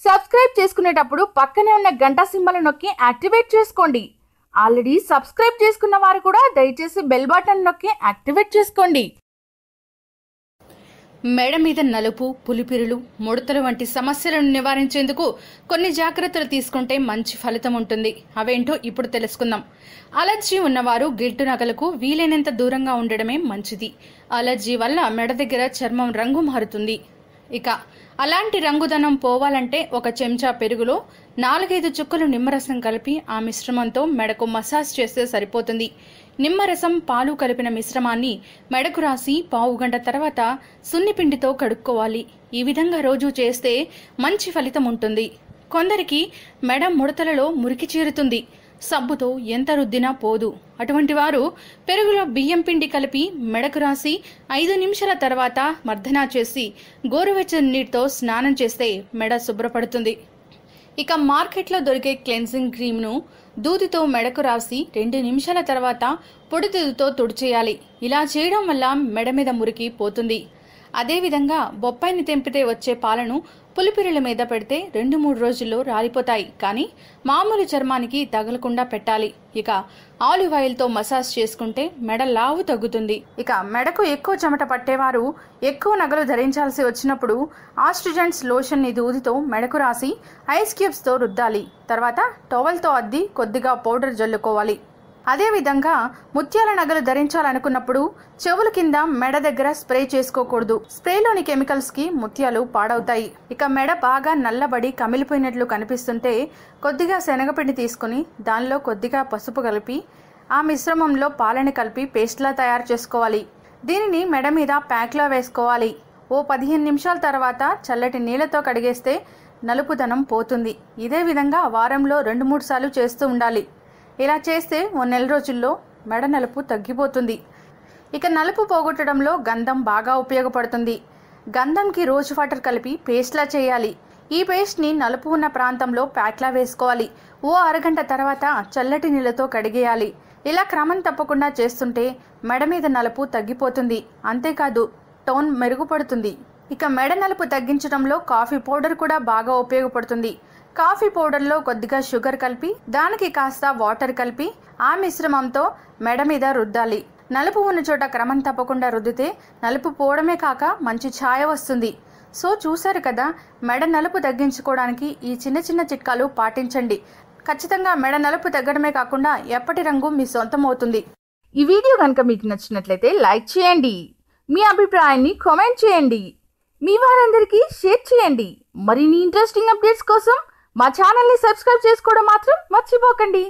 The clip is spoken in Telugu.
సబ్స్క్రైబ్ చేసుకునేటప్పుడు పక్కనే ఉన్న గంట సింబల్ నొక్కి యాక్టివేట్ చేసుకోండి. ఆల్రెడీ సబ్స్క్రైబ్ చేసుకున్న వారు కూడా దయచేసి బెల్ బటన్ నొక్కి యాక్టివేట్ చేసుకోండి. మెడ మీద నలుపు, పులిపిరులు, ముడతలు వంటి సమస్యలను నివారించేందుకు కొన్ని జాగ్రత్తలు తీసుకుంటే మంచి ఫలితం ఉంటుంది. అవేంటో ఇప్పుడు తెలుసుకుందాం. అలర్జీ ఉన్నవారు గిల్టు నగలకు వీలైనంత దూరంగా ఉండడమే మంచిది. అలర్జీ వల్ల మెడ దగ్గర చర్మం రంగు మారుతుంది. ఇక అలాంటి రంగుదనం పోవాలంటే ఒక చెంచా పెరుగులో 4-5 చుక్కలు నిమ్మరసం కలిపి ఆ మిశ్రమంతో మెడకు మసాజ్ చేస్తే సరిపోతుంది. నిమ్మరసం, పాలు కలిపిన మిశ్రమాన్ని మెడకు రాసి పావుగంట తర్వాత సున్నిపిండితో కడుక్కోవాలి. ఈ విధంగా రోజు చేస్తే మంచి ఫలితం ఉంటుంది. కొందరికి మెడ ముడతలలో మురికి చేరుతుంది. సబ్బుతో ఎంత రుద్దినా పోదు. అటువంటి వారు పెరుగులో బియ్యం పిండి కలిపి మెడకు రాసి 5 నిమిషాల తర్వాత మర్దనా చేసి గోరువెచ్చని నీటితో స్నానం చేస్తే మెడ శుభ్రపడుతుంది. ఇక మార్కెట్లో దొరికే క్లెన్సింగ్ క్రీమ్ను దూదితో మెడకు రాసి 2 నిమిషాల తర్వాత పొడి దూదితో తుడిచేయాలి. ఇలా చేయడం వల్ల మెడ మీద మురికి పోతుంది. అదేవిధంగా బొప్పాయిని తెంపితే వచ్చే పాలను పులిపిరుల మీద పెడితే 2-3 రోజుల్లో రాలిపోతాయి. కానీ మామూలు చర్మానికి తగలకుండా పెట్టాలి. ఇక ఆలివ్ ఆయిల్తో మసాజ్ చేసుకుంటే మెడ లావు తగ్గుతుంది. ఇక మెడకు ఎక్కువ చెమట పట్టేవారు ఎక్కువ నగలు ధరించాల్సి వచ్చినప్పుడు ఆస్ట్రిజెంట్స్ లోషన్ ని దూదితో మెడకు రాసి ఐస్ క్యూబ్స్ తో రుద్దాలి. తర్వాత టవల్తో అద్ది కొద్దిగా పౌడర్ జల్లుకోవాలి. అదేవిధంగా ముత్యాల నగలు ధరించాలనుకున్నప్పుడు చెవుల కింద మెడ దగ్గర స్ప్రే చేసుకోకూడదు. స్ప్రేలోని కెమికల్స్ కి ముత్యాలు పాడవుతాయి. ఇక మెడ బాగా నల్లబడి కమిలిపోయినట్లు కనిపిస్తుంటే కొద్దిగా శనగపిండి తీసుకుని దానిలో కొద్దిగా పసుపు కలిపి ఆ మిశ్రమంలో పాలని కలిపి పేస్ట్లా తయారు చేసుకోవాలి. దీనిని మెడ మీద ప్యాక్లా వేసుకోవాలి. ఓ 15 నిమిషాల తర్వాత చల్లటి నీళ్లతో కడిగేస్తే నలుపుదనం పోతుంది. ఇదే విధంగా వారంలో 2-3 సార్లు చేస్తూ ఉండాలి. ఇలా చేస్తే ఓ నెల రోజుల్లో మెడ నలుపు తగ్గిపోతుంది. ఇక నలుపు పోగొట్టడంలో గంధం బాగా ఉపయోగపడుతుంది. గంధంకి రోజ్ వాటర్ కలిపి పేస్ట్లా చేయాలి. ఈ పేస్ట్ని నలుపు ఉన్న ప్రాంతంలో ప్యాక్లా వేసుకోవాలి. ఓ అరగంట తర్వాత చల్లటి నీళ్ళతో కడిగేయాలి. ఇలా క్రమం తప్పకుండా చేస్తుంటే మెడ మీద నలుపు తగ్గిపోతుంది. అంతేకాదు టోన్ మెరుగుపడుతుంది. ఇక మెడ నలుపు తగ్గించడంలో కాఫీ పౌడర్ కూడా బాగా ఉపయోగపడుతుంది. కాఫీ పౌడర్లో కొద్దిగా షుగర్ కలిపి దానికి కాస్త వాటర్ కలిపి ఆ మిశ్రమంతో మెడ మీద రుద్దాలి. నలుపు ఉన్న చోట క్రమం తప్పకుండా రుద్దితే నలుపు పోవడమే కాక మంచి ఛాయ వస్తుంది. సో చూసారు కదా, మెడ నలుపు తగ్గించుకోవడానికి ఈ చిన్న చిన్న చిట్కాలు పాటించండి. ఖచ్చితంగా మెడ నలుపు తగ్గడమే కాకుండా ఎప్పటి రంగు మీ సొంతం అవుతుంది. ఈ వీడియో కనుక మీకు నచ్చినట్లయితే లైక్ చేయండి. మీ అభిప్రాయాన్ని కామెంట్ చేయండి. మీ వారందరికీ షేర్ చేయండి. మరిన్ని ఇంట్రెస్టింగ్ అప్డేట్స్ కోసం మా ఛానల్ని సబ్స్క్రైబ్ చేసుకోవడం మాత్రం మర్చిపోకండి.